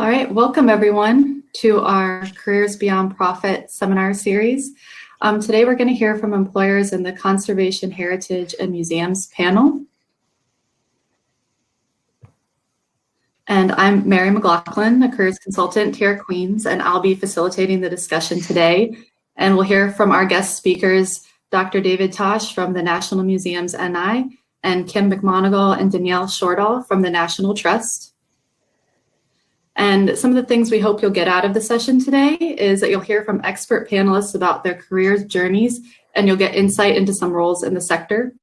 All right, welcome everyone to our Careers Beyond Profit seminar series. Today we're going to hear from employers in the Conservation, Heritage, and Museums panel. And I'm Mary McLaughlin, a careers consultant here at Queens, and I'll be facilitating the discussion today. And we'll hear from our guest speakers, Dr. David Tosh from the National Museums NI, and Kim McMonigal and Danielle Shortall from the National Trust. And some of the things we hope you'll get out of the session today is that you'll hear from expert panelists about their career journeys, and you'll get insight into some roles in the sector.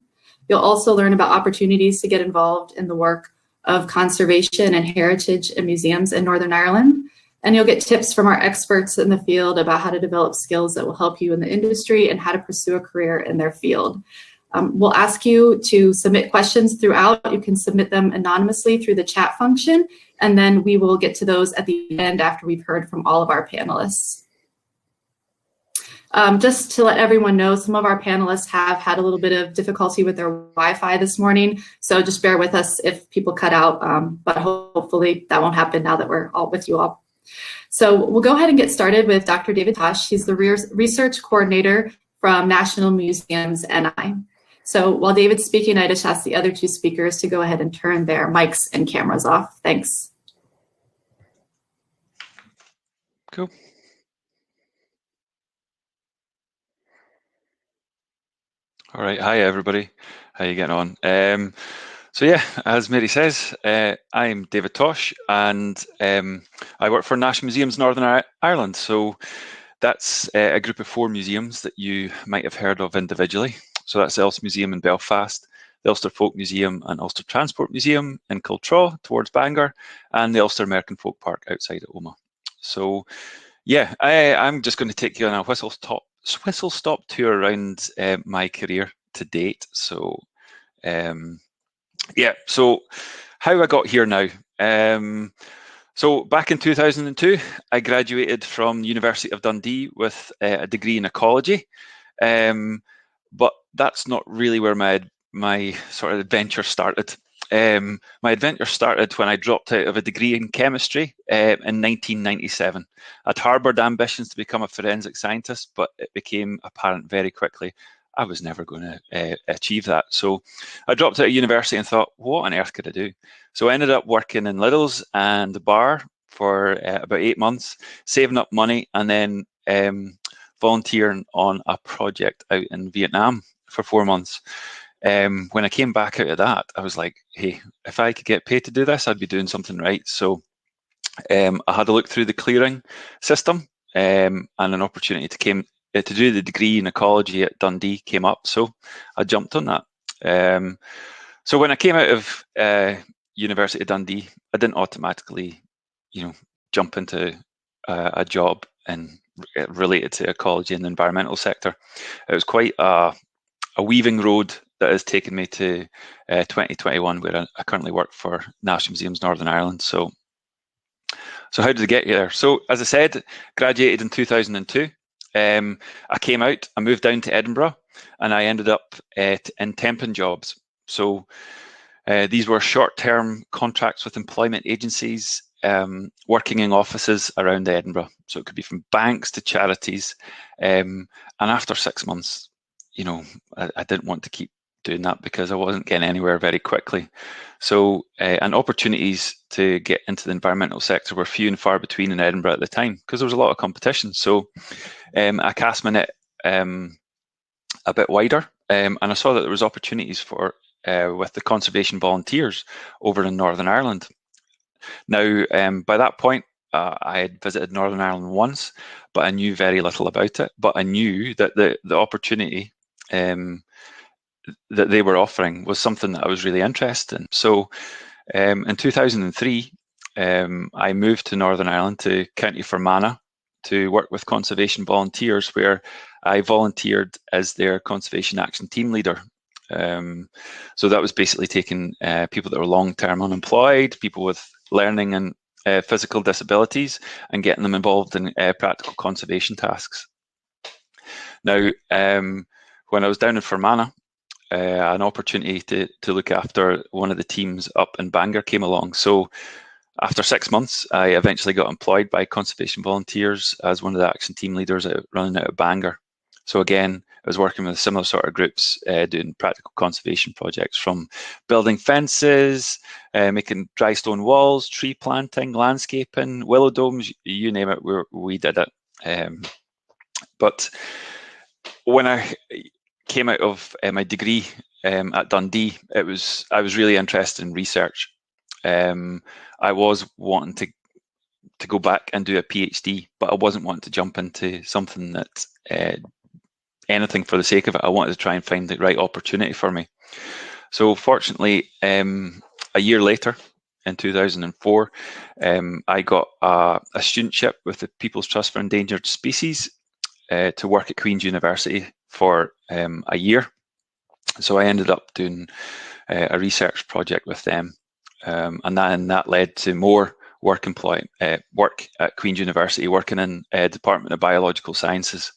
You'll also learn about opportunities to get involved in the work of conservation and heritage and museums in Northern Ireland. And you'll get tips from our experts in the field about how to develop skills that will help you in the industry and how to pursue a career in their field. We'll ask you to submit questions throughout. You can submit them anonymously through the chat function, and then we will get to those at the end after we've heard from all of our panelists. Just to let everyone know, some of our panelists have had a little bit of difficulty with their Wi-Fi this morning, so just bear with us if people cut out, but hopefully that won't happen now that we're all with you all. So we'll go ahead and get started with Dr. David Tosh. He's the research coordinator from National Museums NI. So while David's speaking, I just ask the other two speakers to go ahead and turn their mics and cameras off. Thanks. Cool. All right. Hi, everybody. How you getting on? So yeah, as Mary says, I'm David Tosh, and I work for National Museums Northern Ireland. So that's a group of 4 museums that you might have heard of individually. So that's the Ulster Museum in Belfast, the Ulster Folk Museum and Ulster Transport Museum in Kiltraw towards Bangor, and the Ulster American Folk Park outside of Omagh. So yeah, I'm just going to take you on a whistle-stop tour around my career to date. So yeah, so how I got here now. So back in 2002, I graduated from the University of Dundee with a degree in ecology. But that's not really where my sort of adventure started. My adventure started when I dropped out of a degree in chemistry in 1997. I'd harboured ambitions to become a forensic scientist, but it became apparent very quickly I was never going to achieve that. So I dropped out of university and thought, what on earth could I do? So I ended up working in Lidl's and the bar for about 8 months, saving up money, and then volunteering on a project out in Vietnam for 4 months. When I came back out of that, I was like, hey, if I could get paid to do this, I'd be doing something right. So I had a look through the clearing system, and an opportunity to do the degree in ecology at Dundee came up. So I jumped on that. So when I came out of University of Dundee, I didn't automatically, jump into a job and related to ecology and the environmental sector. It was quite a weaving road that has taken me to 2021, where I currently work for National Museums Northern Ireland. So how did I get there? So as I said, graduated in 2002. I came out, I moved down to Edinburgh, and I ended up in temping jobs. So these were short-term contracts with employment agencies, working in offices around Edinburgh. So it could be from banks to charities. And after 6 months, I didn't want to keep doing that because I wasn't getting anywhere very quickly. So and opportunities to get into the environmental sector were few and far between in Edinburgh at the time because there was a lot of competition. So I cast my net a bit wider, and I saw that there was opportunities for with the conservation volunteers over in Northern Ireland. Now, by that point, I had visited Northern Ireland once, but I knew very little about it. But I knew that the opportunity that they were offering was something that I was really interested in. So in 2003, I moved to Northern Ireland to County Fermanagh to work with conservation volunteers, where I volunteered as their conservation action team leader. So that was basically taking people that were long-term unemployed, people with learning and physical disabilities, and getting them involved in practical conservation tasks. Now, when I was down in Fermanagh, an opportunity to look after one of the teams up in Bangor came along. So After 6 months, I eventually got employed by Conservation Volunteers as one of the action team leaders running out of Bangor. So again, I was working with similar sort of groups, doing practical conservation projects, from building fences, making dry stone walls, tree planting, landscaping, willow domes, you name it, we did it. But when I came out of my degree at Dundee, I was really interested in research. I was wanting to go back and do a PhD, but I wasn't wanting to jump into something that anything for the sake of it. I wanted to try and find the right opportunity for me. So fortunately, a year later, in 2004, I got a studentship with the People's Trust for Endangered Species to work at Queen's University for a year. So I ended up doing a research project with them, and that led to more work at Queen's University, working in Department of Biological Sciences,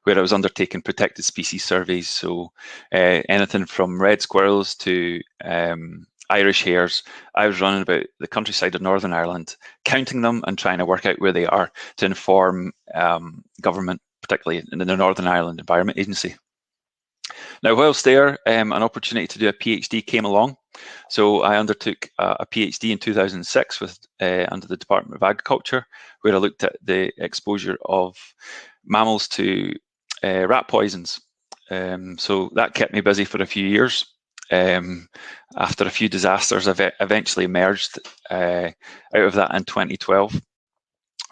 where I was undertaking protected species surveys. So anything from red squirrels to Irish hares. I was running about the countryside of Northern Ireland, counting them and trying to work out where they are to inform government, particularly in the Northern Ireland Environment Agency. Now, whilst there, an opportunity to do a PhD came along. So I undertook a PhD in 2006 under the Department of Agriculture, where I looked at the exposure of mammals to rat poisons. So that kept me busy for a few years. After a few disasters, I've eventually emerged out of that in 2012.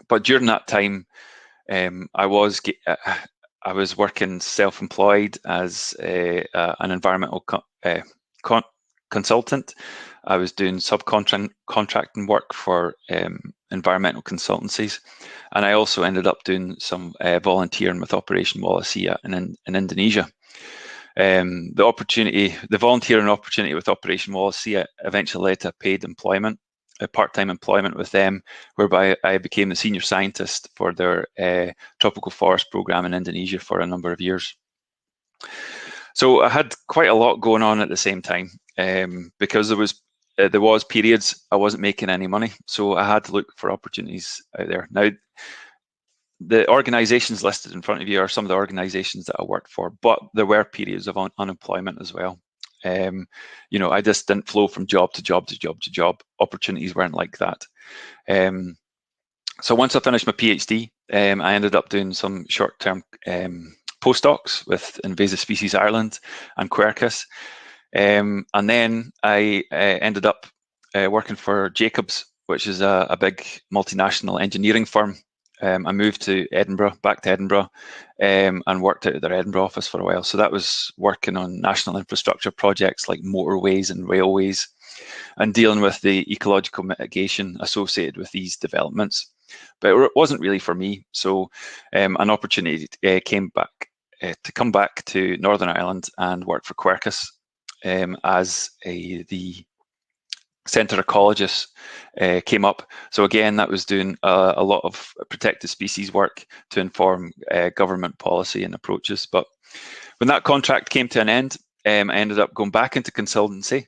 But during that time, I was working self-employed as an environmental consultant. I was doing subcontracting work for environmental consultancies, and I also ended up doing some volunteering with Operation Wallacea in Indonesia. The volunteering opportunity with Operation Wallacea eventually led to paid employment, part-time employment with them, whereby I became the senior scientist for their tropical forest program in Indonesia for a number of years. So I had quite a lot going on at the same time, because there was periods I wasn't making any money, so I had to look for opportunities out there. Now, the organisations listed in front of you are some of the organisations that I worked for, but there were periods of unemployment as well. I just didn't flow from job to job to job to job. Opportunities weren't like that. So once I finished my PhD, I ended up doing some short-term postdocs with Invasive Species Ireland and Quercus. And then I ended up working for Jacobs, which is a big multinational engineering firm. I moved back to Edinburgh, and worked out of their Edinburgh office for a while. So that was working on national infrastructure projects like motorways and railways, and dealing with the ecological mitigation associated with these developments. But it wasn't really for me. So an opportunity came back to come back to Northern Ireland and work for Quercus as the centre ecologist came up. So again, that was doing a lot of protected species work to inform government policy and approaches. But when that contract came to an end, I ended up going back into consultancy.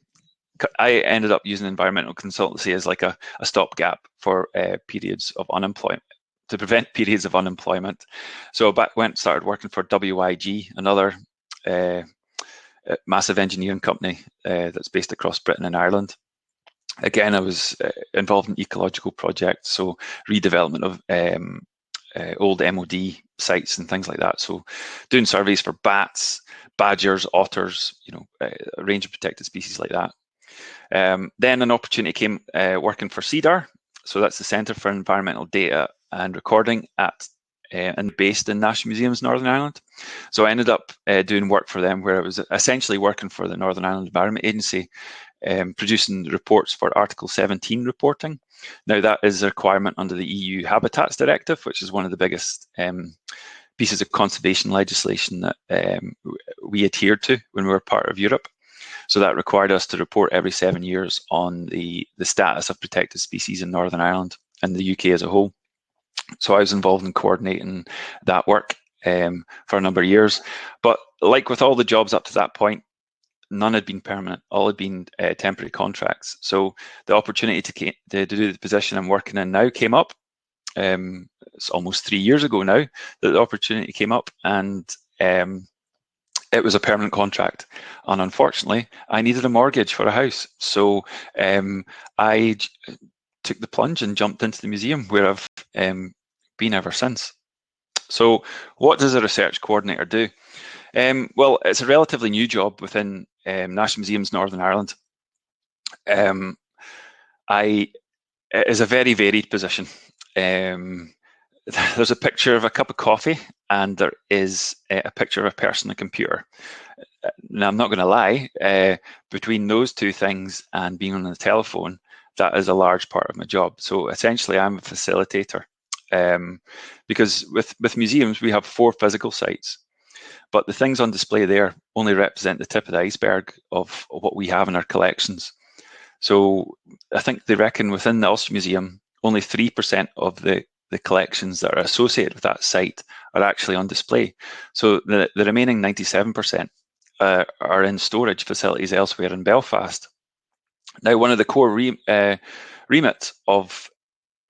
I ended up using environmental consultancy as like a stopgap for periods of unemployment, to prevent periods of unemployment. So I started working for WIG, another massive engineering company that's based across Britain and Ireland. Again, I was involved in ecological projects, so redevelopment of old MOD sites and things like that. So doing surveys for bats, badgers, otters, a range of protected species like that. Then an opportunity came working for CEDAR. So that's the Centre for Environmental Data and Recording and based in National Museums, Northern Ireland. So I ended up doing work for them, where I was essentially working for the Northern Ireland Environment Agency, producing reports for Article 17 reporting. Now, that is a requirement under the EU Habitats Directive, which is one of the biggest pieces of conservation legislation that we adhered to when we were part of Europe. So that required us to report every 7 years on the status of protected species in Northern Ireland and the UK as a whole. So I was involved in coordinating that work for a number of years. But like with all the jobs up to that point, none had been permanent. All had been temporary contracts. So the opportunity to do the position I'm working in now came up. It's almost 3 years ago now that the opportunity came up, and it was a permanent contract. And unfortunately, I needed a mortgage for a house. So I took the plunge and jumped into the museum, where I've been ever since. So what does a research coordinator do? Well, it's a relatively new job within National Museums Northern Ireland. It is a very varied position. There's a picture of a cup of coffee, and there is a picture of a person on a computer. Now, I'm not going to lie, between those two things and being on the telephone, that is a large part of my job. So essentially, I'm a facilitator. Because with museums, we have 4 physical sites, but the things on display there only represent the tip of the iceberg of what we have in our collections. So I think they reckon within the Ulster Museum, only 3% of the collections that are associated with that site are actually on display. So the remaining 97% are in storage facilities elsewhere in Belfast. Now, one of the core remits of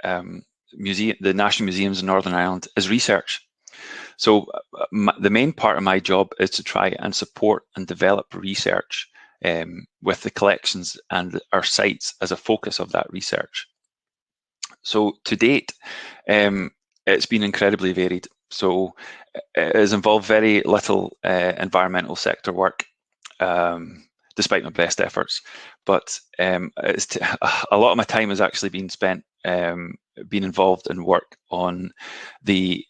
the National Museums in Northern Ireland is research. So the main part of my job is to try and support and develop research with the collections and our sites as a focus of that research. So to date, it's been incredibly varied. So it has involved very little environmental sector work, despite my best efforts. But a lot of my time has actually been spent being involved in work on the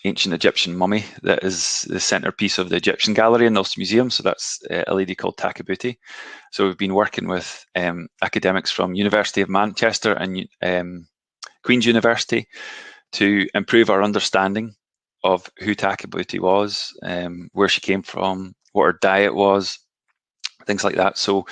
ancient Egyptian mummy that is the centerpiece of the Egyptian gallery in the Ulster Museum. So that's a lady called Takabuti. So we've been working with academics from University of Manchester and Queen's University to improve our understanding of who Takabuti was, where she came from, what her diet was, things like that. So,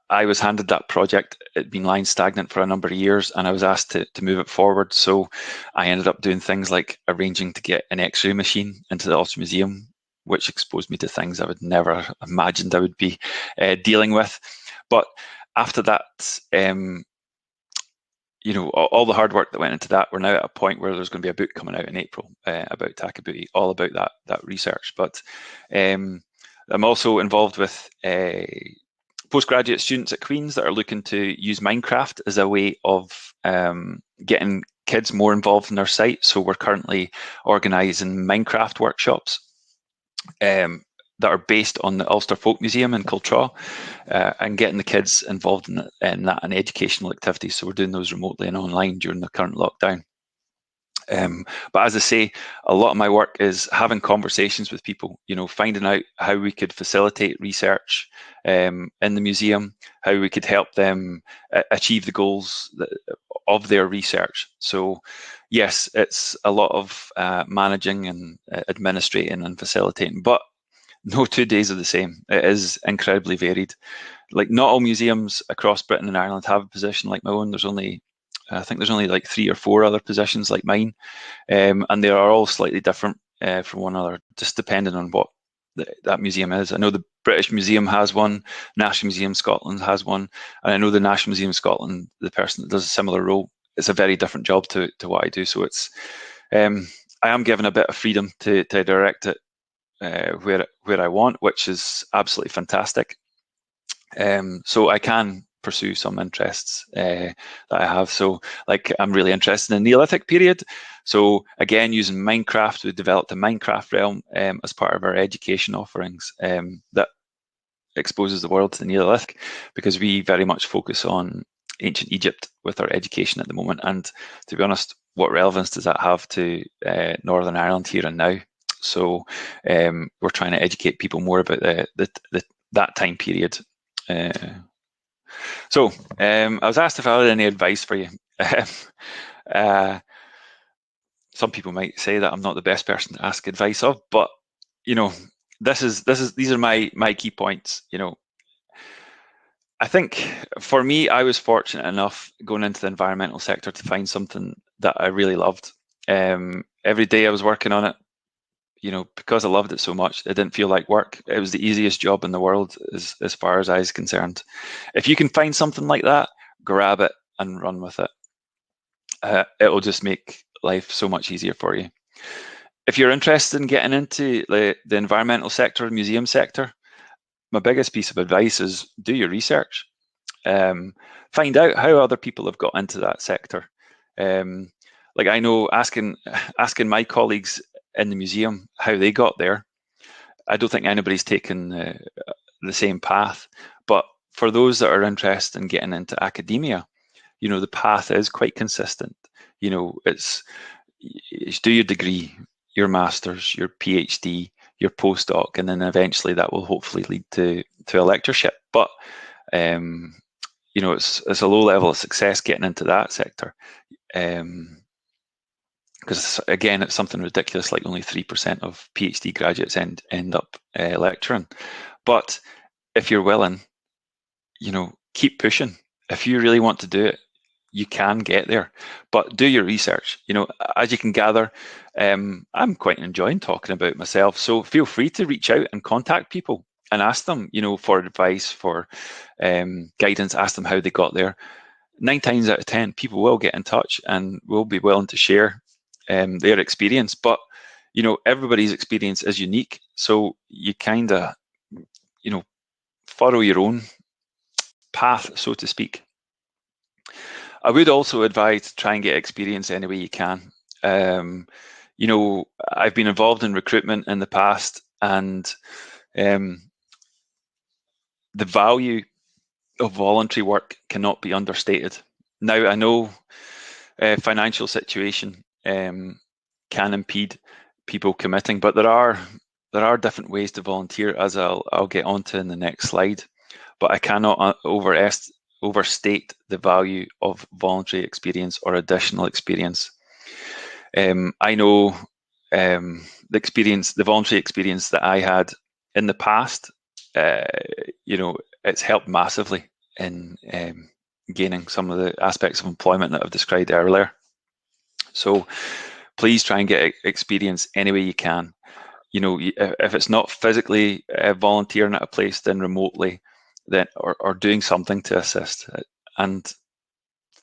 I was handed that project. It'd been lying stagnant for a number of years, and I was asked to move it forward. So I ended up doing things like arranging to get an X-ray machine into the Ulster Museum, which exposed me to things I would never imagined I would be dealing with. But after that, all the hard work that went into that, we're now at a point where there's going to be a book coming out in April about Takabuti, all about that research. But I'm also involved with postgraduate students at Queen's that are looking to use Minecraft as a way of getting kids more involved in their site. So we're currently organising Minecraft workshops that are based on the Ulster Folk Museum in Cultraw, and getting the kids involved in that and educational activities. So we're doing those remotely and online during the current lockdown. But as I say, a lot of my work is having conversations with people, finding out how we could facilitate research in the museum, how we could help them achieve the goals of their research. So yes, it's a lot of managing and administrating and facilitating, but no 2 days are the same. It is incredibly varied. Like, not all museums across Britain and Ireland have a position like my own. I think there's only like 3 or 4 other positions like mine, and they are all slightly different from one another, just depending on what that museum is. I know the British Museum has one, National Museum Scotland has one, and I know the National Museum Scotland, the person that does a similar role, it's a very different job to what I do. So it's I am given a bit of freedom to direct it where I want, which is absolutely fantastic. So I can pursue some interests that I have. So, like, I'm really interested in the Neolithic period. So again, using Minecraft, we developed a Minecraft realm as part of our education offerings that exposes the world to the Neolithic, because we very much focus on ancient Egypt with our education at the moment. And to be honest, what relevance does that have to Northern Ireland here and now? So we're trying to educate people more about that time period. So I was asked if I had any advice for you. Some people might say that I'm not the best person to ask advice of, but these are my key points. I think for me, I was fortunate enough going into the environmental sector to find something that I really loved. Every day I was working on it, because I loved it so much, it didn't feel like work. It was the easiest job in the world as far as I was concerned. If you can find something like that, grab it and run with it. It'll just make life so much easier for you. If you're interested in getting into the environmental sector, museum sector, my biggest piece of advice is do your research. Find out how other people have got into that sector. Like I know asking my colleagues in the museum how they got there, I don't think anybody's taken the same path. But for those that are interested in getting into academia, the path is quite consistent. It's do your degree, your master's, your PhD, your postdoc, and then eventually that will hopefully lead to a lectureship. But it's a low level of success getting into that sector. Because again, it's something ridiculous, like only 3% of PhD graduates end up lecturing. But if you're willing, keep pushing. If you really want to do it, you can get there. But do your research. As you can gather, I'm quite enjoying talking about myself. So feel free to reach out and contact people and ask them, for advice, for guidance. Ask them how they got there. 9 times out of 10, people will get in touch and will be willing to share their experience. But everybody's experience is unique, so you kind of follow your own path, so to speak. I would also advise try and get experience any way you can. I've been involved in recruitment in the past, and the value of voluntary work cannot be understated. Now, I know financial situation can impede people committing, but there are different ways to volunteer, as I'll get onto in the next slide. But I cannot overstate the value of voluntary experience or additional experience. I know the voluntary experience that I had in the past, it's helped massively in gaining some of the aspects of employment that I've described earlier. So please try and get experience any way you can. If it's not physically volunteering at a place, then remotely, then or doing something to assist. And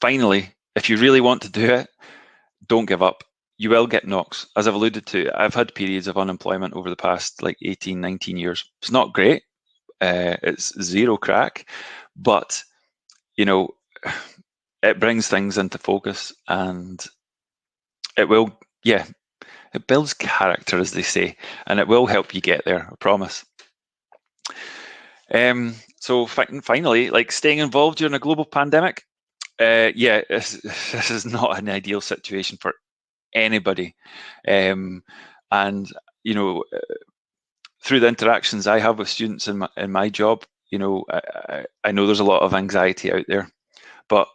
finally, if you really want to do it, don't give up. You will get knocks. As I've alluded to, I've had periods of unemployment over the past 18, 19 years. It's not great. It's zero crack, but it brings things into focus, and it builds character, as they say, and it will help you get there, I promise. So finally, staying involved during a global pandemic, this is not an ideal situation for anybody. And through the interactions I have with students in my job, I know there's a lot of anxiety out there, but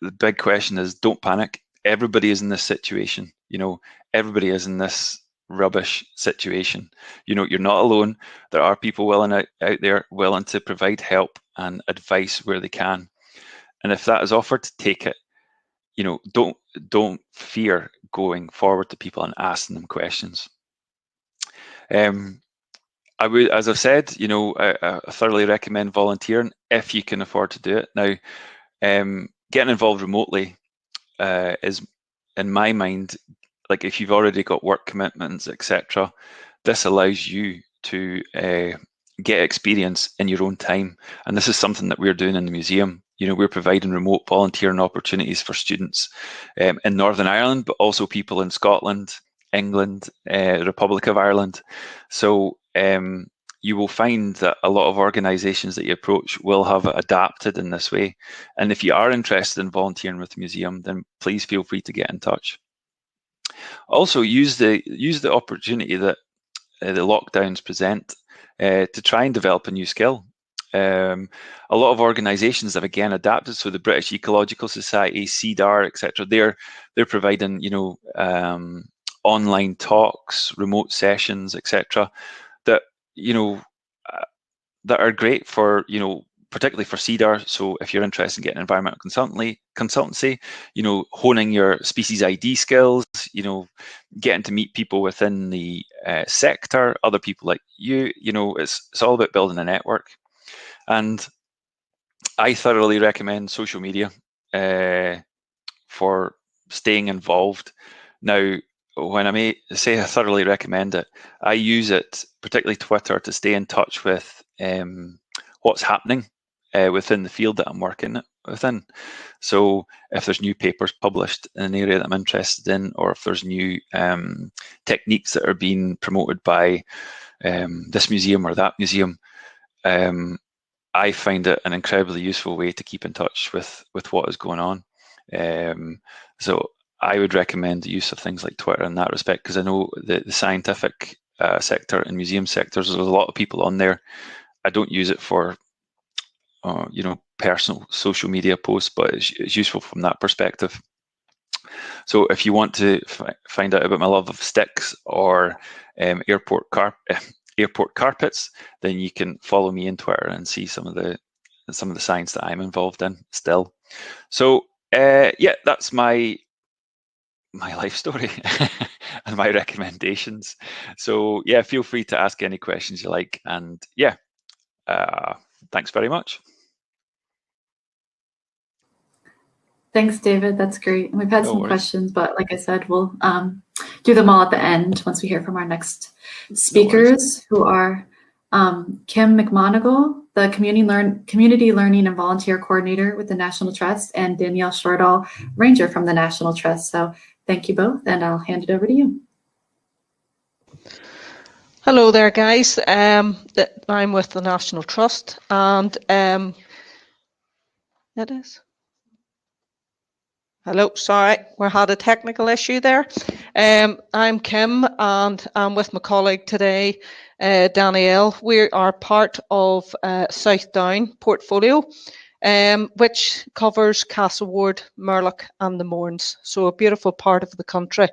the big question is, don't panic. Everybody is in this situation. Everybody is in this rubbish situation. You're not alone. There are people out there willing to provide help and advice where they can. And if that is offered, take it. Don't fear going forward to people and asking them questions. I would, as I've said, I thoroughly recommend volunteering if you can afford to do it. Now, getting involved remotely is, in my mind, if you've already got work commitments, etc., this allows you to get experience in your own time. And this is something that we're doing in the museum. We're providing remote volunteering opportunities for students in Northern Ireland, but also people in Scotland, England, Republic of Ireland. So you will find that a lot of organisations that you approach will have adapted in this way. And if you are interested in volunteering with the museum, then please feel free to get in touch. Also, use the opportunity that the lockdowns present to try and develop a new skill. A lot of organisations have again adapted. So the British Ecological Society, CDAR, etc. They're providing online talks, remote sessions, etc. That that are great for particularly for CEDAR. So if you're interested in getting environmental consultancy, you know, honing your species ID skills, you know, getting to meet people within the sector, other people like you, you know, it's all about building a network. And I thoroughly recommend social media for staying involved. Now, when I may say I thoroughly recommend it, I use it, particularly Twitter, to stay in touch with what's happening within the field that I'm working within. So if there's new papers published in an area that I'm interested in, or if there's new techniques that are being promoted by this museum or that museum, I find it an incredibly useful way to keep in touch with what is going on. So I would recommend the use of things like Twitter in that respect, because I know the scientific sector and museum sectors, there's a lot of people on there. I don't use it for you know, personal social media posts, but it's useful from that perspective. So if you want to find out about my love of sticks or airport carpets, then you can follow me on Twitter and see some of the science that I'm involved in still. So yeah, that's my life story and my recommendations. So yeah, feel free to ask any questions you like, and yeah, thanks very much. Thanks, David. That's great. And we've had No some worries. questions, but like I said, we'll do them all at the end once we hear from our next speakers, who are Kim McMonigal, the Community Learning and Volunteer Coordinator with the National Trust, and Danielle Shortall, Ranger from the National Trust. So thank you both, and I'll hand it over to you. Hello there, guys. I'm with the National Trust, and it is. Hello, sorry, we had a technical issue there. I'm Kim, and I'm with my colleague today, Danielle. We are part of South Down portfolio, which covers Castlewood, Murlock, and the Mournes. So a beautiful part of the country.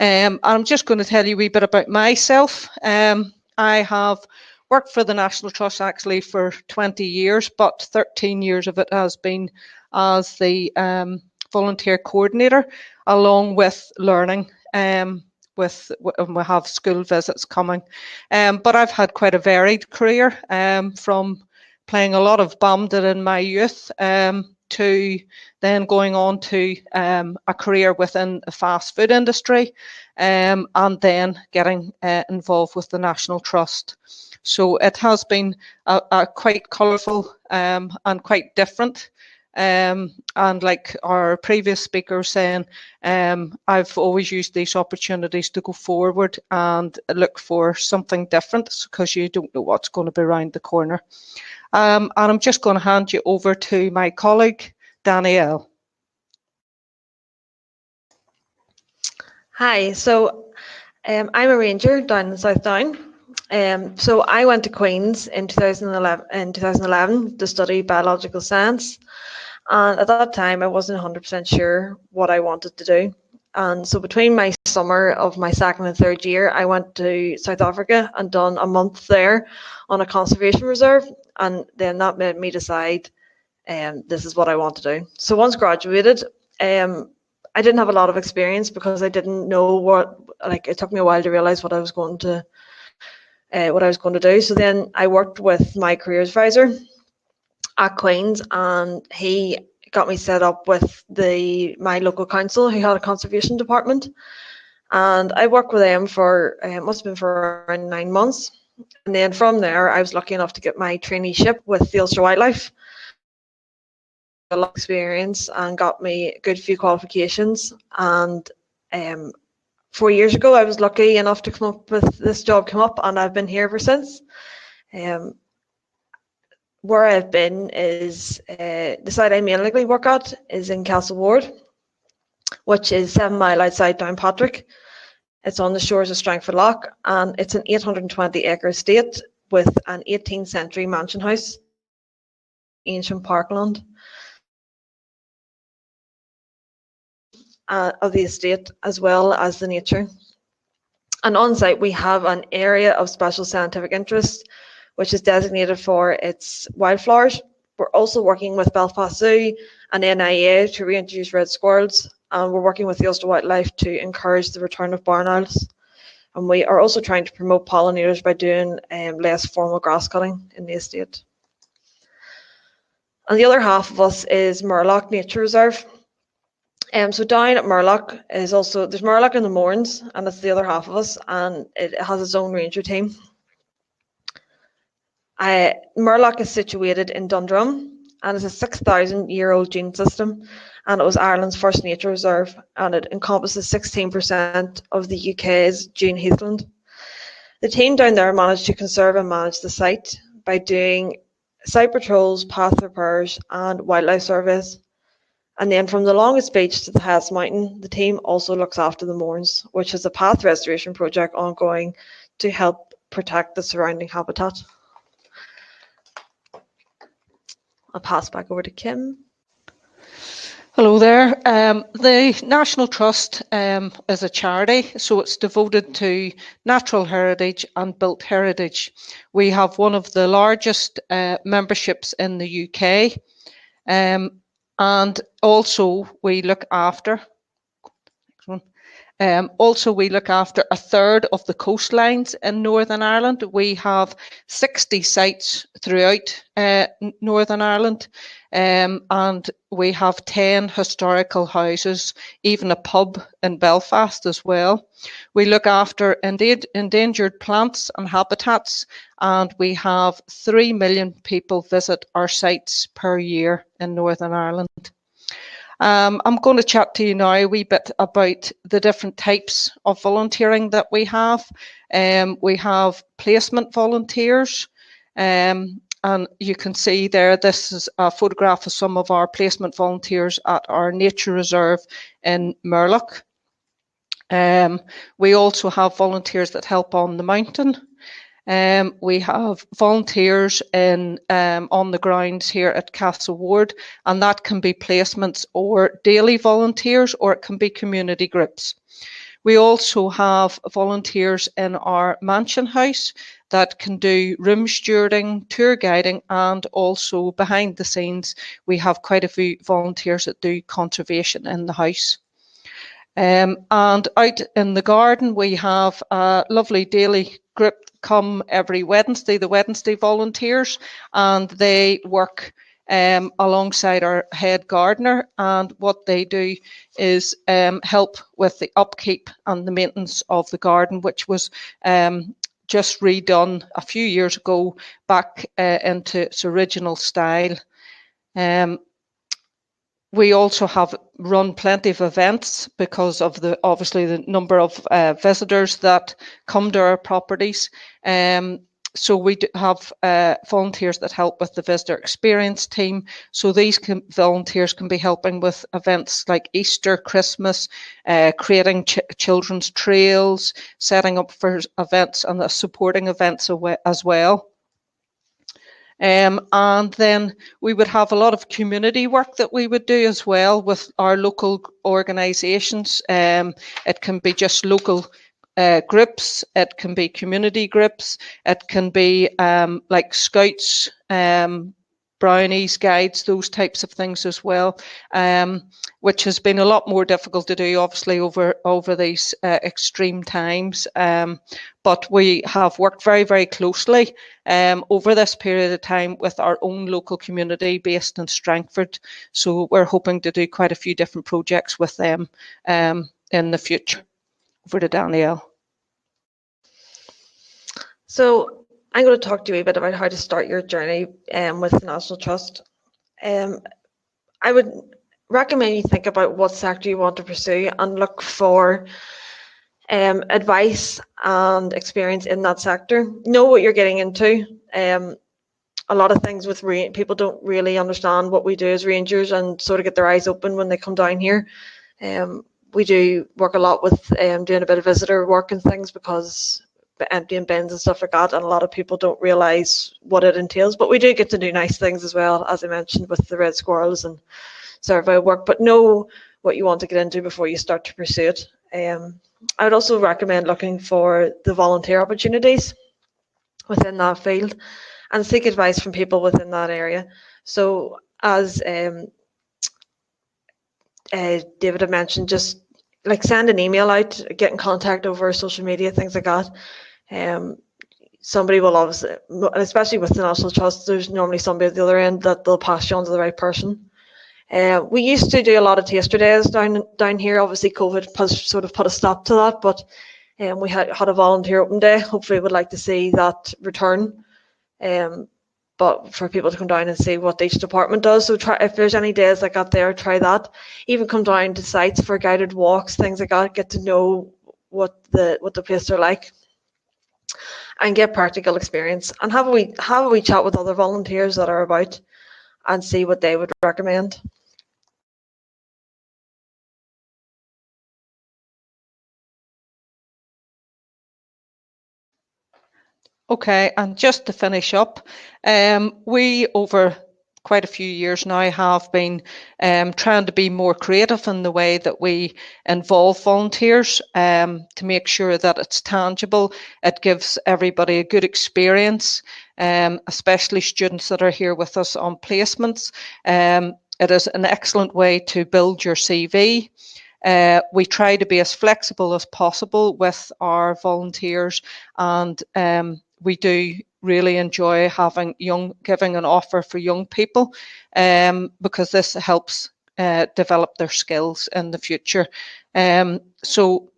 I'm just going to tell you a wee bit about myself. I have worked for the National Trust actually for 20 years, but 13 years of it has been as the volunteer coordinator, along with learning. We have school visits coming, but I've had quite a varied career, from playing a lot of bandit in my youth to then going on to a career within the fast food industry, and then getting involved with the National Trust. So it has been a quite colourful and quite different. And like our previous speaker saying, I've always used these opportunities to go forward and look for something different, because you don't know what's going to be around the corner. And I'm just going to hand you over to my colleague, Danielle. Hi, so I'm a ranger down in South Down. So I went to Queen's in 2011 to study biological science, and at that time I wasn't 100% sure what I wanted to do. And so between my summer of my second and third year, I went to South Africa and done a month there on a conservation reserve, and then that made me decide this is what I want to do. So once graduated, I didn't have a lot of experience because I didn't know it took me a while to realize what I was going to do. So then I worked with my careers advisor at Queen's, and he got me set up with my local council, who had a conservation department, and I worked with them for must have been for around 9 months. And then from there, I was lucky enough to get my traineeship with the Ulster Wildlife. A lot of experience and got me a good few qualifications. And 4 years ago, I was lucky enough to come up with this job, and I've been here ever since. Where I've been is the site I mainly work at is in Castlewood, which is 7 miles outside Downpatrick. It's on the shores of Strangford Lough, and it's an 820-acre estate with an 18th century mansion house, ancient parkland of the estate, as well as the nature. And on site we have an area of special scientific interest, which is designated for its wildflowers. We're also working with Belfast Zoo and NIA to reintroduce red squirrels, and we're working with the Ulster Wildlife to encourage the return of barn owls. And we are also trying to promote pollinators by doing less formal grass cutting in the estate. And the other half of us is Murlock Nature Reserve. So down at Murlock is also, there's Murlock in the Mourns, and it's the other half of us, and it has its own ranger team. Murlock is situated in Dundrum, and it's a 6,000-year-old dune system, and it was Ireland's first nature reserve, and it encompasses 16% of the UK's dune heathland. The team down there managed to conserve and manage the site by doing site patrols, path repairs, and wildlife surveys. And then from the longest beach to the highest mountain, the team also looks after the Mourns, which is a path restoration project ongoing to help protect the surrounding habitat. I'll pass back over to Kim. Hello there. The National Trust is a charity, so it's devoted to natural heritage and built heritage. We have one of the largest memberships in the UK, and also we look after. We look after a third of the coastlines in Northern Ireland. We have 60 sites throughout Northern Ireland, and we have 10 historical houses, even a pub in Belfast as well. We look after endangered plants and habitats, and we have 3 million people visit our sites per year in Northern Ireland. I'm going to chat to you now a wee bit about the different types of volunteering that we have. We have placement volunteers, and you can see there, this is a photograph of some of our placement volunteers at our nature reserve in Murlock. We also have volunteers that help on the mountain. We have volunteers on the grounds here at Castle Ward, and that can be placements or daily volunteers, or it can be community groups. We also have volunteers in our mansion house that can do room stewarding, tour guiding, and also behind the scenes we have quite a few volunteers that do conservation in the house. And out in the garden we have a lovely daily group come every Wednesday, the Wednesday volunteers, and they work alongside our head gardener, and what they do is help with the upkeep and the maintenance of the garden, which was just redone a few years ago back into its original style. We also have run plenty of events because of obviously the number of visitors that come to our properties. So we have volunteers that help with the visitor experience team. So these volunteers can be helping with events like Easter, Christmas, creating children's trails, setting up for events, and supporting events as well. And then we would have a lot of community work that we would do as well with our local organisations. It can be just local groups, it can be community groups, it can be like scouts, brownies, guides, those types of things as well, which has been a lot more difficult to do obviously over these extreme times. But we have worked very, very closely over this period of time with our own local community based in Strangford. So we're hoping to do quite a few different projects with them in the future. Over to Danielle. So I'm going to talk to you a bit about how to start your journey with the National Trust. I would recommend you think about what sector you want to pursue and look for advice and experience in that sector. Know what you're getting into. A lot of things with people don't really understand what we do as rangers and sort of get their eyes open when they come down here. We do work a lot with doing a bit of visitor work and things because emptying bins and stuff like that, and a lot of people don't realise what it entails, but we do get to do nice things as well, as I mentioned, with the red squirrels and survey work. But know what you want to get into before you start to pursue it. I would also recommend looking for the volunteer opportunities within that field. and seek advice from people within that area. So as David had mentioned, just like send an email out, get in contact over social media, things like that. Somebody will obviously, especially with the National Trust, there's normally somebody at the other end that they'll pass you on to the right person. We used to do a lot of taster days down here. Obviously, COVID has sort of put a stop to that, but we had a volunteer open day. Hopefully, we'd like to see that return. But for people to come down and see what each department does. So try, if there's any days like that there, try that. Even come down to sites for guided walks, things like that. Get to know what the places are like, and get practical experience. And have a wee chat with other volunteers that are about, and see what they would recommend. Okay, and just to finish up, we over quite a few years now have been trying to be more creative in the way that we involve volunteers to make sure that it's tangible. It gives everybody a good experience, especially students that are here with us on placements. It is an excellent way to build your CV. We try to be as flexible as possible with our volunteers, and we do really enjoy giving an offer for young people, because this helps develop their skills in the future. So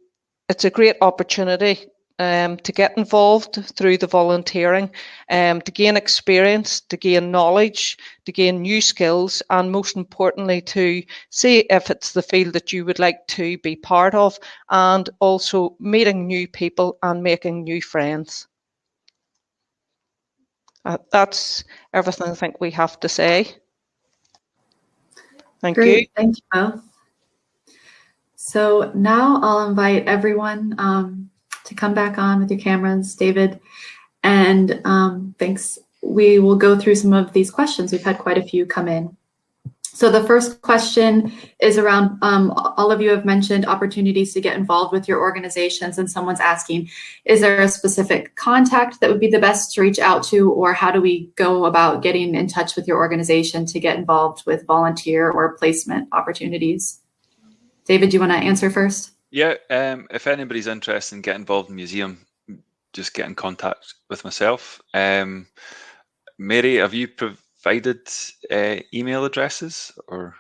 it's a great opportunity to get involved through the volunteering, to gain experience, to gain knowledge, to gain new skills, and most importantly, to see if it's the field that you would like to be part of, and also meeting new people and making new friends. That's everything I think we have to say. Thank you. Great, thank you both. So now I'll invite everyone to come back on with your cameras, David, and thanks. We will go through some of these questions. We've had quite a few come in. So the first question is around, all of you have mentioned opportunities to get involved with your organizations, and someone's asking, is there a specific contact that would be the best to reach out to, or how do we go about getting in touch with your organization to get involved with volunteer or placement opportunities? David, do you want to answer first? Yeah, if anybody's interested in getting involved in the museum, just get in contact with myself. Mary, have you provided email addresses, or?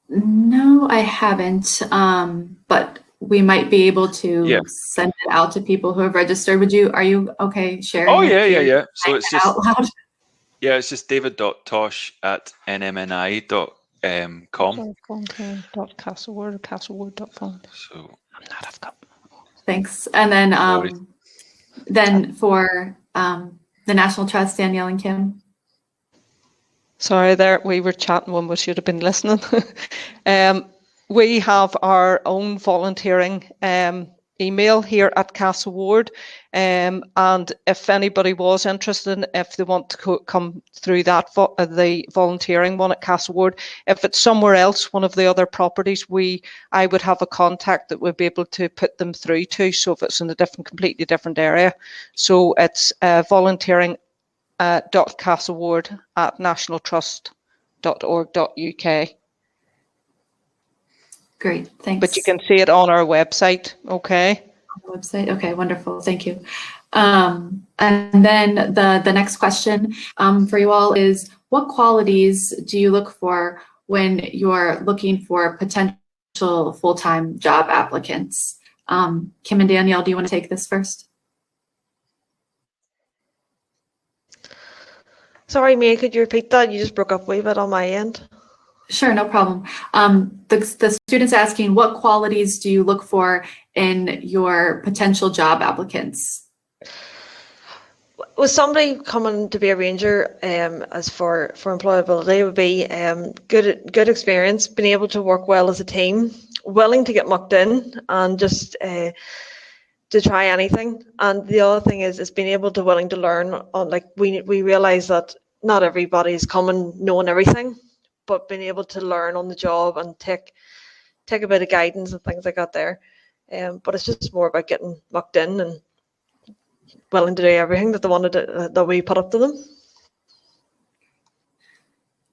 No, I haven't, but we might be able to send it out to people who have registered. Are you okay sharing? Oh, yeah. So it's just, out loud? Yeah, it's just david.tosh@nmni.com. Castlewood.com. So I've got. Thanks. And then for the National Trust, Danielle and Kim. Sorry, there we were chatting when we should have been listening. We have our own volunteering email here at Castlewood, and if anybody was interested, if they want to come through that, the volunteering one at Castlewood, if it's somewhere else, one of the other properties, I would have a contact that would be able to put them through to. So if it's in a completely different area, so it's volunteering.castlewood@nationaltrust.org.uk. Great, thanks. But you can see it on our website, okay? On the website, okay, wonderful, thank you. And then the next question for you all is, what qualities do you look for when you're looking for potential full-time job applicants? Kim and Danielle, do you want to take this first? Sorry, Mia, could you repeat that? You just broke up a wee bit on my end. Sure, no problem. The student's asking, what qualities do you look for in your potential job applicants? With somebody coming to be a ranger, as for employability, would be good experience, being able to work well as a team, willing to get mucked in, and just to try anything. And the other thing is being able to willing to learn. Like we realise that not everybody's coming knowing everything, but being able to learn on the job and take a bit of guidance and things like that there. But it's just more about getting mucked in and willing to do everything that they wanted that we put up to them.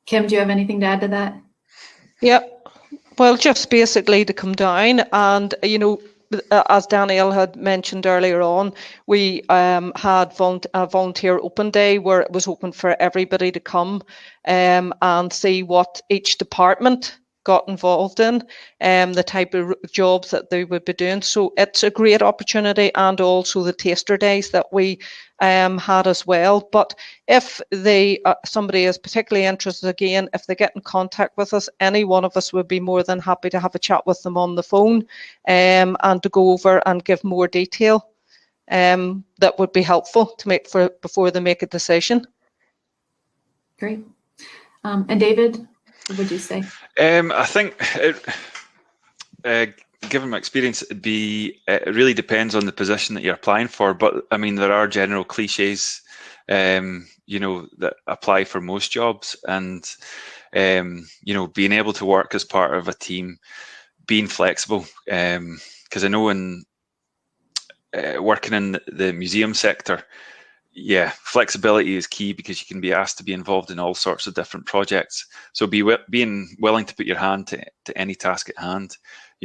Kim, do you have anything to add to that? Yep. Well, just basically to come down and, as Danielle had mentioned earlier on, we had a volunteer open day where it was open for everybody to come and see what each department got involved in, the type of jobs that they would be doing. So it's a great opportunity, and also the taster days that we had as well. But if somebody is particularly interested, again, if they get in contact with us, any one of us would be more than happy to have a chat with them on the phone and to go over and give more detail that would be helpful to make before they make a decision. Great. And David, what would you say? I think, given my experience, it really depends on the position that you're applying for. But I mean, there are general cliches, that apply for most jobs, and being able to work as part of a team, being flexible. Because I know in working in the museum sector, flexibility is key, because you can be asked to be involved in all sorts of different projects. So being willing to put your hand to any task at hand.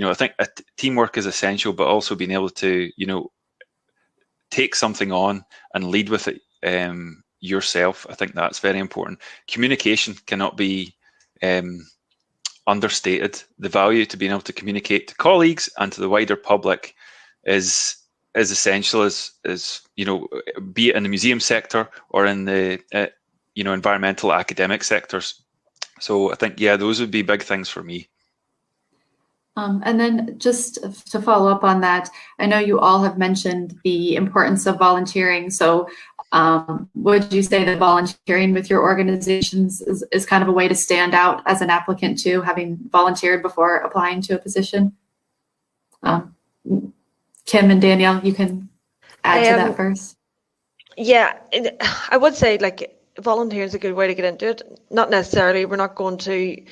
I think teamwork is essential, but also being able to, take something on and lead with it yourself. I think that's very important. Communication cannot be understated. The value to being able to communicate to colleagues and to the wider public is essential as be it in the museum sector or in the environmental academic sectors. So I think those would be big things for me. And then just to follow up on that, I know you all have mentioned the importance of volunteering. So would you say that volunteering with your organizations is kind of a way to stand out as an applicant too, having volunteered before applying to a position? Kim and Danielle, you can add to that first. Yeah, I would say volunteering is a good way to get into it. Not necessarily, we're not going to,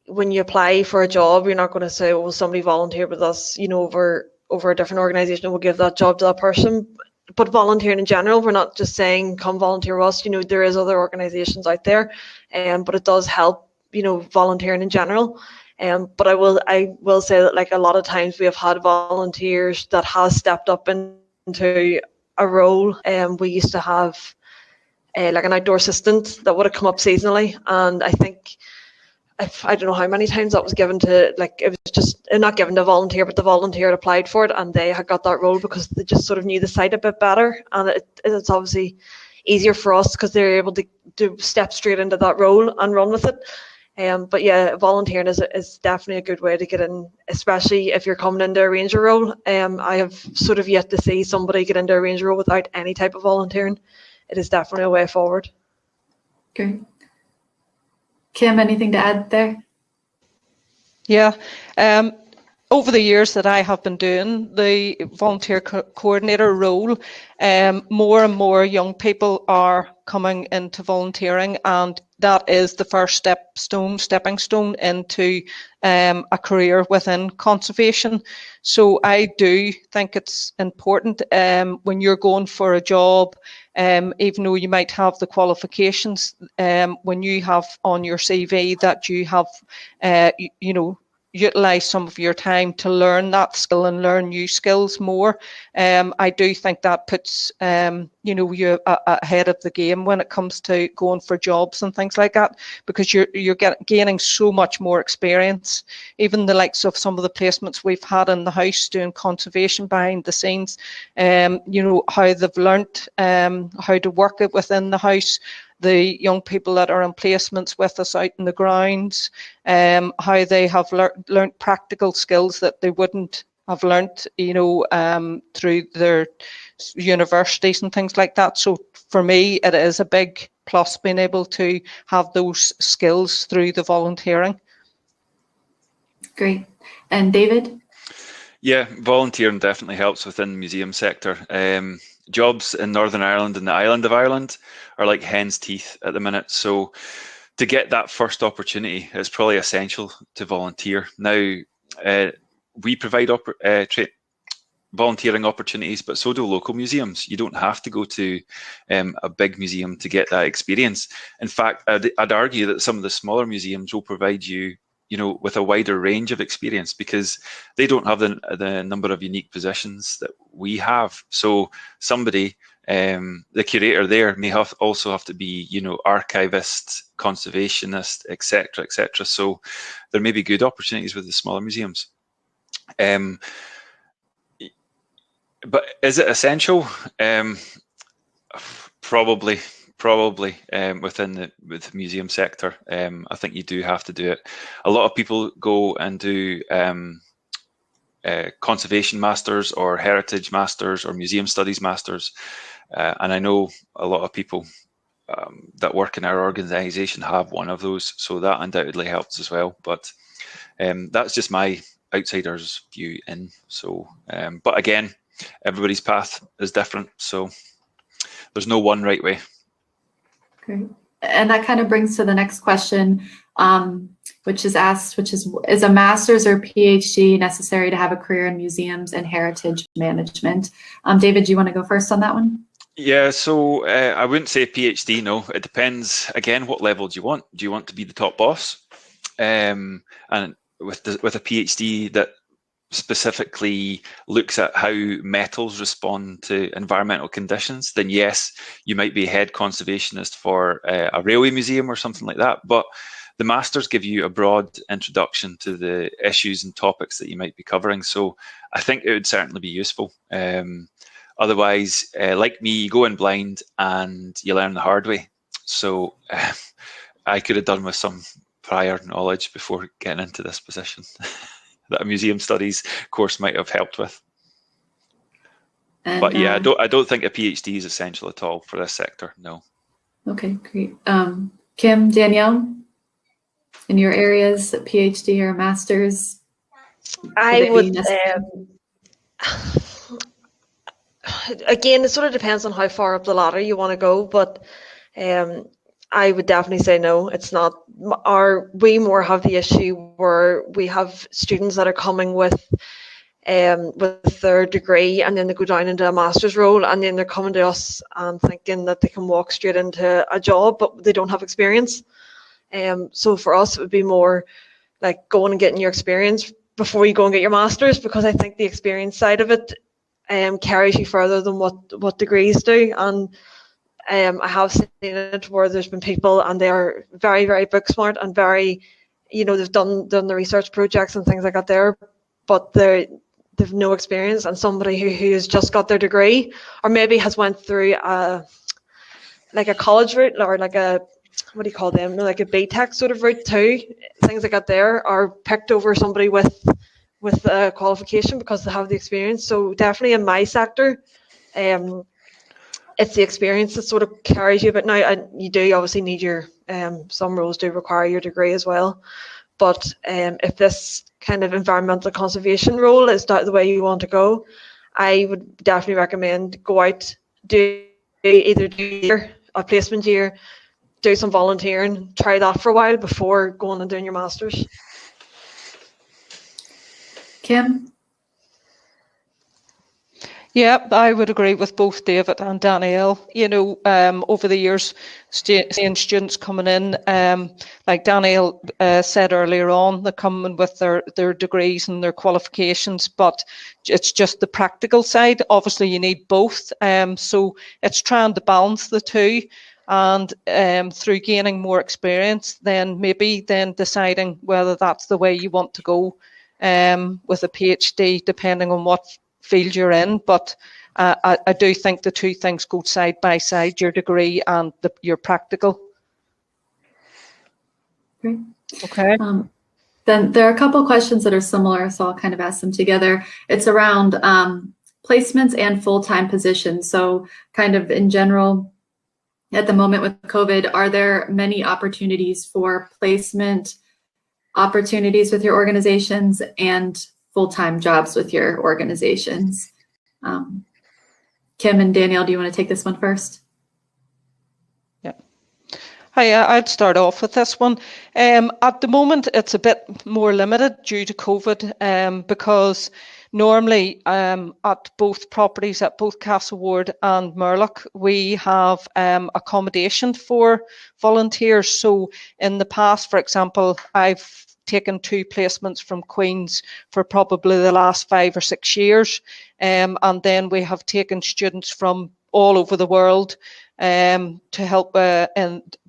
when you apply for a job, you're not going to say, well, somebody volunteered with us, over a different organization, we'll give that job to that person. But volunteering in general, we're not just saying come volunteer with us. There is other organizations out there, but it does help, volunteering in general. But I will say that a lot of times we have had volunteers that has stepped up into a role. We used to have an outdoor assistant that would have come up seasonally, and I think I don't know how many times that was given to, it was just not given to a volunteer, but the volunteer had applied for it and they had got that role because they just sort of knew the site a bit better, and it's obviously easier for us because they're able to step straight into that role and run with it. But volunteering is definitely a good way to get in, especially if you're coming into a ranger role. I have sort of yet to see somebody get into a ranger role without any type of volunteering. It is definitely a way forward. Great. Kim, anything to add there? Yeah. Over the years that I have been doing the volunteer coordinator role, more and more young people are coming into volunteering, and that is the first stepping stone into a career within conservation. So I do think it's important when you're going for a job, even though you might have the qualifications, when you have on your CV that you have, utilize some of your time to learn that skill and learn new skills more. I do think that puts you ahead of the game when it comes to going for jobs and things like that, because you're gaining so much more experience. Even the likes of some of the placements we've had in the house doing conservation behind the scenes, how they've learnt how to work it within the house. The young people that are in placements with us out in the grounds, how they have learnt practical skills that they wouldn't have learnt, through their universities and things like that. So for me, it is a big plus being able to have those skills through the volunteering. Great. And David? Yeah, volunteering definitely helps within the museum sector. Jobs in Northern Ireland and the island of Ireland are like hen's teeth at the minute. So to get that first opportunity, it's probably essential to volunteer. Now, we provide volunteering opportunities, but so do local museums. You don't have to go to a big museum to get that experience. In fact, I'd argue that some of the smaller museums will provide you, with a wider range of experience, because they don't have the number of unique positions that we have. So somebody, the curator there may also have to be, archivist, conservationist, etc., etc. So there may be good opportunities with the smaller museums. But is it essential? Probably within the museum sector. I think you do have to do it. A lot of people go and do conservation masters or heritage masters or museum studies masters, and I know a lot of people that work in our organisation have one of those, so that undoubtedly helps as well. But that's just my outsider's view in. So, but again, everybody's path is different, so there's no one right way. Great. And that kind of brings to the next question, which is a master's or PhD necessary to have a career in museums and heritage management? David, do you want to go first on that one? Yeah, so I wouldn't say PhD, no. It depends, again, what level do you want? Do you want to be the top boss? And with a PhD that specifically looks at how metals respond to environmental conditions, then yes, you might be a head conservationist for a railway museum or something like that. But the masters give you a broad introduction to the issues and topics that you might be covering. So I think it would certainly be useful. Otherwise, like me, you go in blind and you learn the hard way. So I could have done with some prior knowledge before getting into this position that a museum studies course might have helped with. But yeah, I don't think a PhD is essential at all for this sector, no. Okay, great. Kim, Danielle, in your areas, a PhD or a master's? I would, again, it sort of depends on how far up the ladder you want to go, but I would definitely say no. It's not. We more have the issue where we have students that are coming with their degree, and then they go down into a master's role, and then they're coming to us and thinking that they can walk straight into a job, but they don't have experience. So for us, it would be more like going and getting your experience before you go and get your master's, because I think the experience side of it carries you further than what degrees do. And I have seen it where there's been people and they are very, very book smart and very, they've done the research projects and things like that there, but they've no experience. And somebody who has just got their degree, or maybe has went through like a college route, or like a, what do you call them, like a BTEC sort of route too, things like that there, are picked over somebody with a qualification because they have the experience. So definitely in my sector, it's the experience that sort of carries you. But now you do obviously need your, some roles do require your degree as well. But if this kind of environmental conservation role is the way you want to go, I would definitely recommend go out, do a placement year, do some volunteering, try that for a while before going and doing your master's. Kim? Yeah, I would agree with both David and Danielle. Over the years, seeing students coming in, like Danielle said earlier on, they're coming with their degrees and their qualifications, but it's just the practical side. Obviously, you need both. So it's trying to balance the two, and through gaining more experience, then deciding whether that's the way you want to go with a PhD, depending on what field you're in. But I do think the two things go side by side, your degree and your practical. Great. Okay. Then there are a couple of questions that are similar, so I'll kind of ask them together. It's around placements and full-time positions. So kind of in general, at the moment with COVID, are there many opportunities for placement opportunities with your organizations and full-time jobs with your organizations? Kim and Danielle, do you want to take this one first? Yeah. Hi, I'd start off with this one. At the moment, it's a bit more limited due to COVID, because normally at both properties, at both Castlewood and Murlock, we have accommodation for volunteers. So in the past, for example, I've taken 2 placements from Queen's for probably the last 5 or 6 years. And then we have taken students from all over the world to help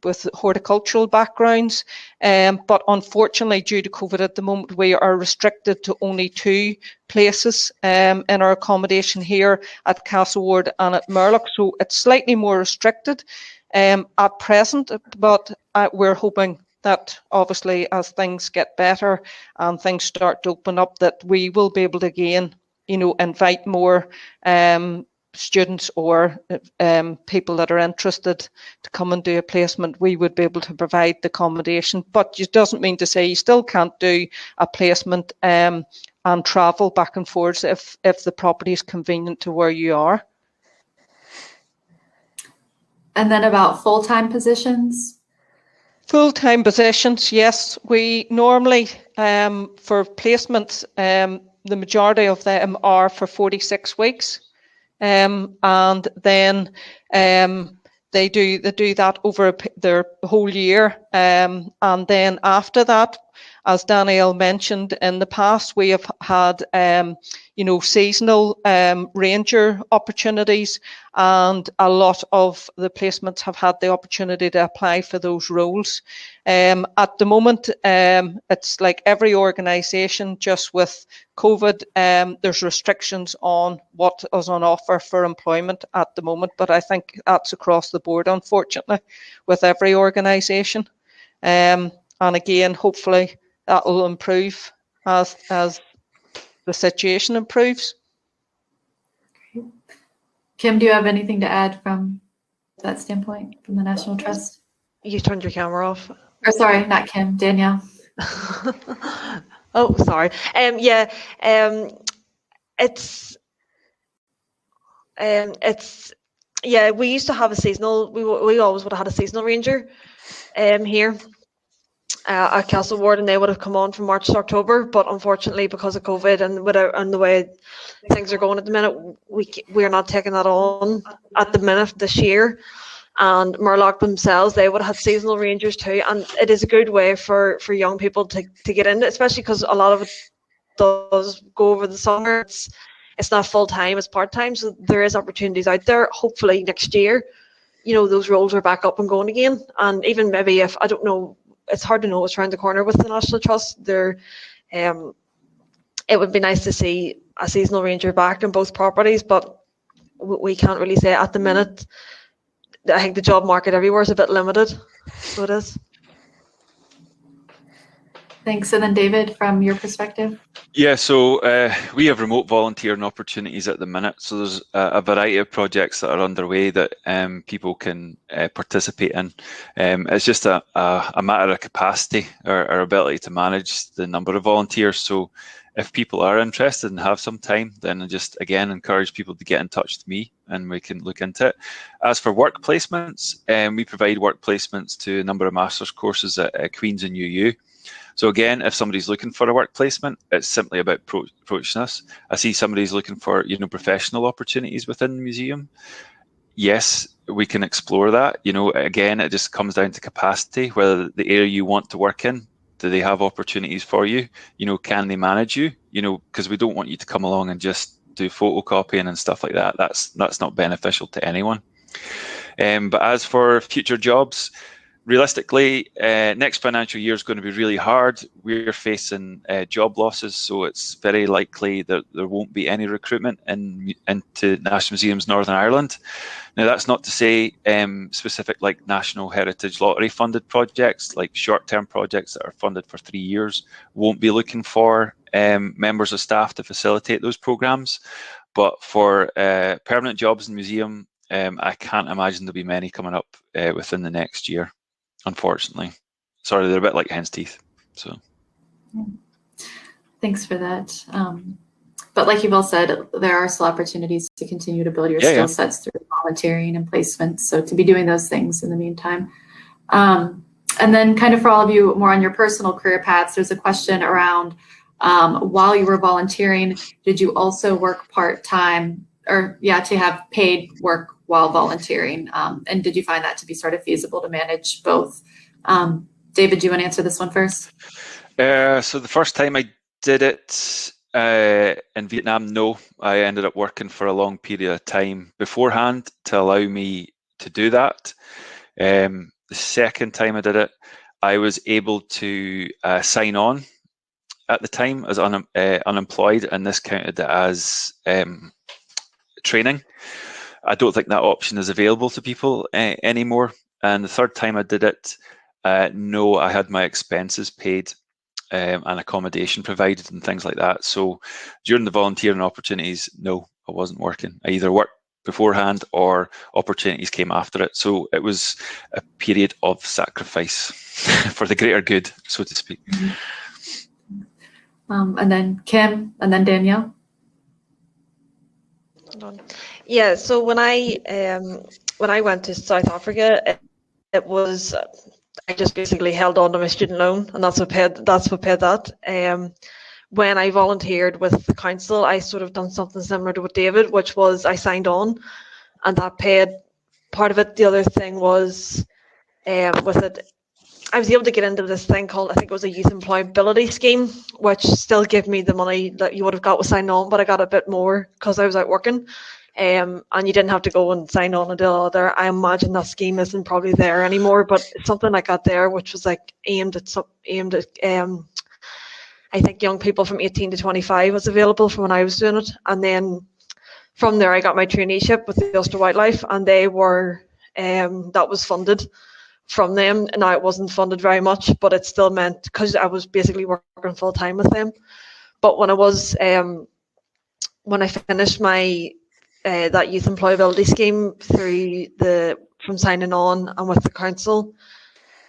with horticultural backgrounds. But unfortunately, due to COVID at the moment, we are restricted to only 2 places in our accommodation here at Castlewood and at Murlock. So it's slightly more restricted at present, but we're hoping that obviously as things get better and things start to open up, that we will be able to again, invite more students or people that are interested to come and do a placement. We would be able to provide the accommodation, but it doesn't mean to say you still can't do a placement and travel back and forth if the property is convenient to where you are. And then about full-time positions? Full-time positions, yes. We normally, for placements, the majority of them are for 46 weeks. And then they do that over their whole year. And then after that, as Danielle mentioned, in the past, we have had, seasonal ranger opportunities, and a lot of the placements have had the opportunity to apply for those roles. At the moment, it's like every organisation, just with COVID, there's restrictions on what is on offer for employment at the moment, but I think that's across the board, unfortunately, with every organisation. And again, hopefully that will improve as the situation improves. Kim, do you have anything to add from that standpoint, from the National Trust? You turned your camera off. Or sorry, not Kim, Danielle. Oh, sorry. We used to have a seasonal. We always would have had a seasonal ranger here at Castlewood, and they would have come on from March to October. But unfortunately, because of COVID and the way things are going at the minute, we are not taking that on at the minute this year. And Murlock themselves, they would have had seasonal rangers too, and it is a good way for young people to get into, especially because a lot of it does go over the summer. It's not full time, it's part time, so there is opportunities out there. Hopefully next year, those roles are back up and going again. And even maybe if, I don't know, it's hard to know what's around the corner with the National Trust. It would be nice to see a seasonal ranger back in both properties, but we can't really say at the minute. I think the job market everywhere is a bit limited, so it is. Thanks. And then David, from your perspective? Yeah, so we have remote volunteering opportunities at the minute. So there's a variety of projects that are underway that people can participate in. It's just a matter of capacity or ability to manage the number of volunteers. So if people are interested and have some time, then I just, again, encourage people to get in touch with me and we can look into it. As for work placements, we provide work placements to a number of master's courses at Queen's and UU. So again, if somebody's looking for a work placement, it's simply about approaching us. I see somebody's looking for, professional opportunities within the museum. Yes, we can explore that. Again, it just comes down to capacity, whether the area you want to work in, do they have opportunities for you? Can they manage you? Because we don't want you to come along and just do photocopying and stuff like that. That's not beneficial to anyone. But as for future jobs, realistically, next financial year is going to be really hard. We're facing job losses, so it's very likely that there won't be any recruitment into National Museums Northern Ireland. Now, that's not to say specific like National Heritage Lottery funded projects, like short-term projects that are funded for 3 years, won't be looking for members of staff to facilitate those programs. But for permanent jobs in the museum, I can't imagine there'll be many coming up within the next year. Unfortunately, sorry, they're a bit like hen's teeth. So, thanks for that. But like you've all said, there are still opportunities to continue to build your skill sets through volunteering and placements. So to be doing those things in the meantime. And then kind of for all of you more on your personal career paths, there's a question around While you were volunteering, did you also work part-time or to have paid work while volunteering? And did you find that to be sort of feasible to manage both? David, do you want to answer this one first? So the first time I did it in Vietnam, no. I ended up working for a long period of time beforehand to allow me to do that. The second time I did it, I was able to sign on at the time as unemployed, and this counted as training. I don't think that option is available to people anymore. And the third time I did it, no, I had my expenses paid and accommodation provided and things like that. So during the volunteering opportunities, no, I wasn't working. I either worked beforehand or opportunities came after it. So it was a period of sacrifice for the greater good, so to speak. And then Kim, and then Danielle. Yeah, so when I went to South Africa, it was I just basically held on to my student loan, and that's what paid that. When I volunteered with the council, I sort of done something similar to what David, which was I signed on, and that paid part of it. The other thing was with it, I was able to get into this thing called, I think it was a youth employability scheme, which still gave me the money that you would have got with signing on, but I got a bit more because I was out working. And you didn't have to go and sign on and do all other. I imagine that scheme isn't probably there anymore, but something like that there, which was like aimed at I think young people from 18 to 25 was available from when I was doing it. And then from there, I got my traineeship with the Ulster Wildlife, and they were that was funded from them. And now it wasn't funded very much, but it still meant, because I was basically working full time with them. But when I was when I finished my that youth employability scheme from signing on and with the council,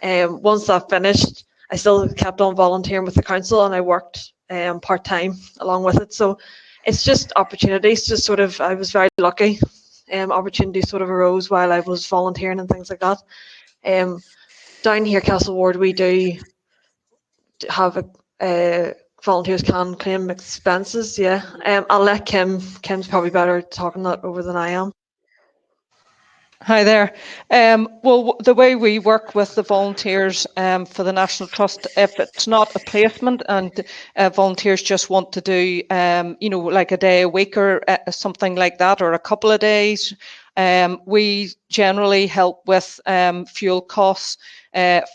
once that finished, I still kept on volunteering with the council, and I worked part time along with it. So it's just opportunities. Just sort of, I was very lucky. Opportunities sort of arose while I was volunteering and things like that. Down here, Castle Ward, we do have volunteers can claim expenses. Yeah, I'll let Kim. Kim's probably better talking that over than I am. Hi there. Well, the way we work with the volunteers for the National Trust, if it's not a placement and volunteers just want to do, like a day a week or something like that, or a couple of days, we generally help with fuel costs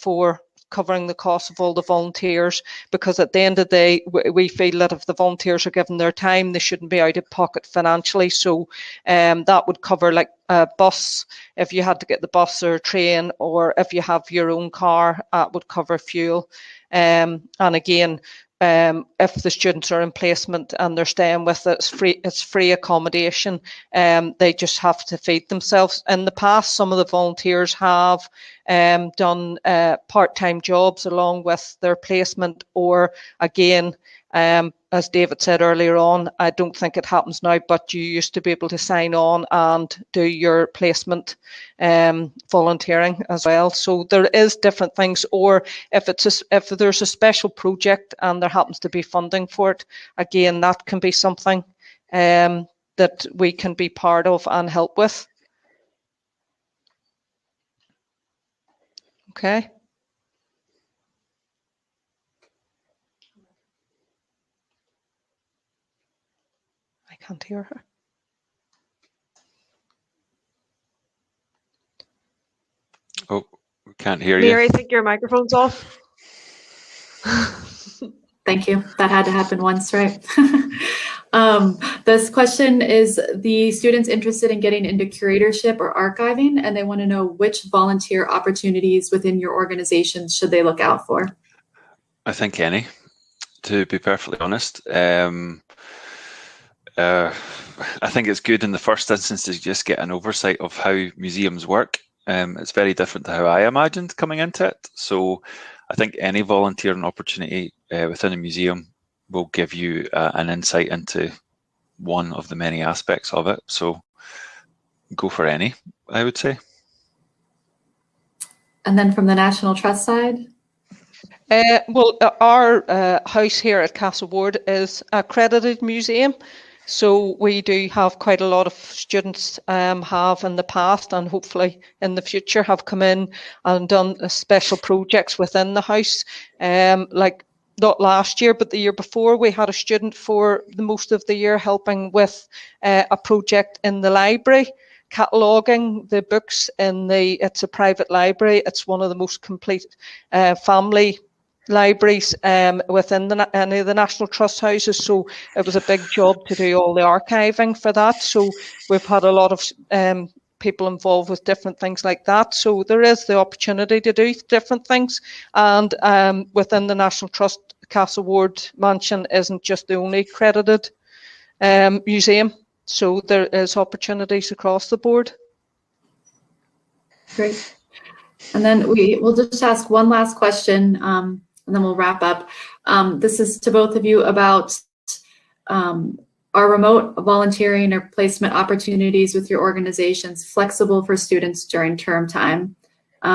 for covering the cost of all the volunteers, because at the end of the day, we feel that if the volunteers are given their time, they shouldn't be out of pocket financially. So that would cover like a bus, if you had to get the bus or train, or if you have your own car, that would cover fuel. And again, if the students are in placement and they're staying with it, it's free accommodation. They just have to feed themselves. In the past, some of the volunteers have done part-time jobs along with their placement, or again, as David said earlier on, I don't think it happens now, but you used to be able to sign on and do your placement volunteering as well. So there is different things, or if there's a special project and there happens to be funding for it, again, that can be something that we can be part of and help with. Okay. I can't hear her. Oh, we can't hear you. Mary, I think your microphone's off. Thank you. That had to happen once, right? This question is the students interested in getting into curatorship or archiving, and they want to know which volunteer opportunities within your organization should they look out for? I think any, to be perfectly honest. I think it's good in the first instance to just get an oversight of how museums work. It's very different to how I imagined coming into it. So I think any volunteering opportunity within a museum will give you an insight into one of the many aspects of it. So go for any, I would say. And then from the National Trust side? Well, our house here at Castlewood is an accredited museum. So we do have quite a lot of students have in the past and hopefully in the future have come in and done special projects within the house. Like not last year, but the year before, we had a student for the most of the year helping with a project in the library, cataloguing the books in it's a private library. It's one of the most complete family libraries within any of the National Trust houses, so it was a big job to do all the archiving for that. So we've had a lot of people involved with different things like that. So there is the opportunity to do different things, and within the National Trust, Castlewood Mansion isn't just the only accredited museum, so there is opportunities across the board. Great. And then we'll just ask one last question, and then we'll wrap up. This is to both of you about are remote volunteering or placement opportunities with your organizations flexible for students during term time? Do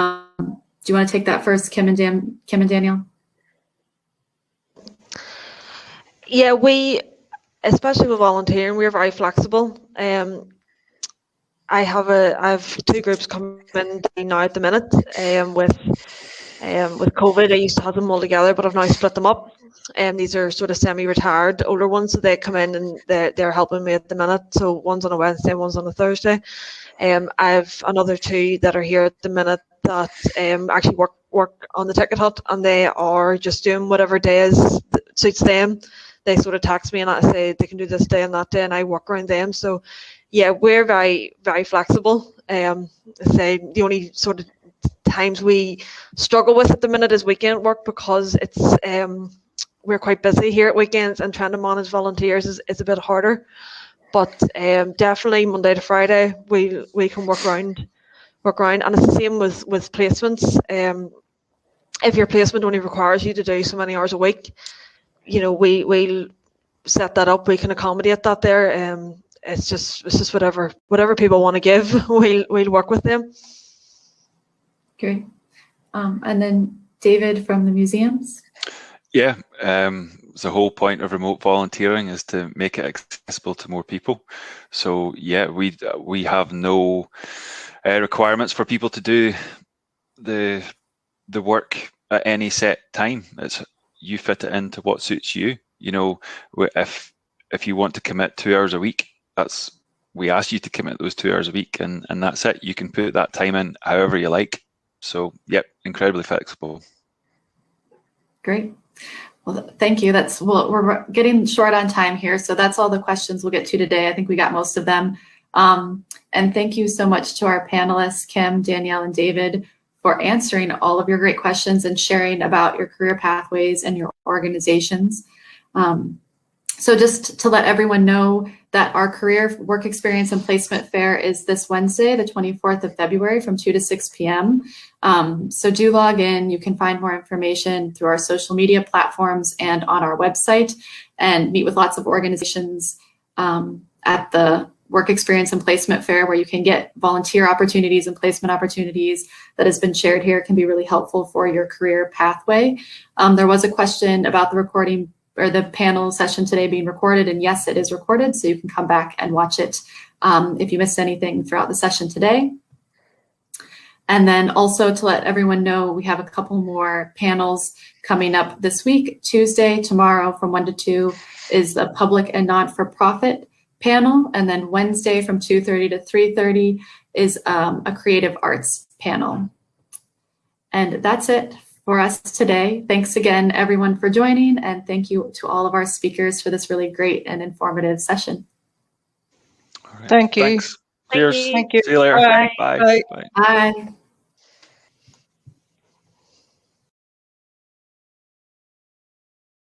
you want to take that first, Kim and Danielle? Yeah, especially with volunteering, we're very flexible. I have two groups coming in now at the minute. With COVID, I used to have them all together, but I've now split them up. These are sort of semi-retired older ones, so they come in and they're helping me at the minute. So one's on a Wednesday, one's on a Thursday. I've another two that are here at the minute that actually work on the Ticket Hut, and they are just doing whatever days suits them. They sort of text me and I say they can do this day and that day, and I work around them. So yeah, we're very, very flexible. Say the only sort of times we struggle with at the minute is weekend work, because it's we're quite busy here at weekends, and trying to manage volunteers is a bit harder. But definitely Monday to Friday we can work around, and it's the same with placements. If your placement only requires you to do so many hours a week, you know, we'll set that up. We can accommodate that there. It's just whatever people want to give, we'll work with them. Great. And then David from the museums. Yeah, the whole point of remote volunteering is to make it accessible to more people. So yeah, we have no requirements for people to do the work at any set time. It's you fit it into what suits you. You know, if you want to commit 2 hours a week, we ask you to commit those 2 hours a week, and that's it. You can put that time in however you like. So yep, incredibly flexible. Great. Well, thank you. We're getting short on time here, so that's all the questions we'll get to today. I think we got most of them. And thank you so much to our panelists, Kim, Danielle, and David, for answering all of your great questions and sharing about your career pathways and your organizations. So just to let everyone know that our career work experience and placement fair is this Wednesday, the 24th of February from 2 to 6 p.m. So do log in. You can find more information through our social media platforms and on our website, and meet with lots of organizations at the work experience and placement fair, where you can get volunteer opportunities and placement opportunities that has been shared here. Can be really helpful for your career pathway. There was a question about the recording or the panel session today being recorded, and yes, it is recorded, so you can come back and watch it if you missed anything throughout the session today. And then also to let everyone know, we have a couple more panels coming up this week. Tuesday, tomorrow from 1 to 2 is the public and not-for-profit panel, and then Wednesday from 2:30 to 3:30 is a creative arts panel. And that's it for us today. Thanks again, everyone, for joining, and thank you to all of our speakers for this really great and informative session. All right. Thank you. Thanks. Cheers. Thank you. See you later. Bye. Bye. Bye. Bye. Bye.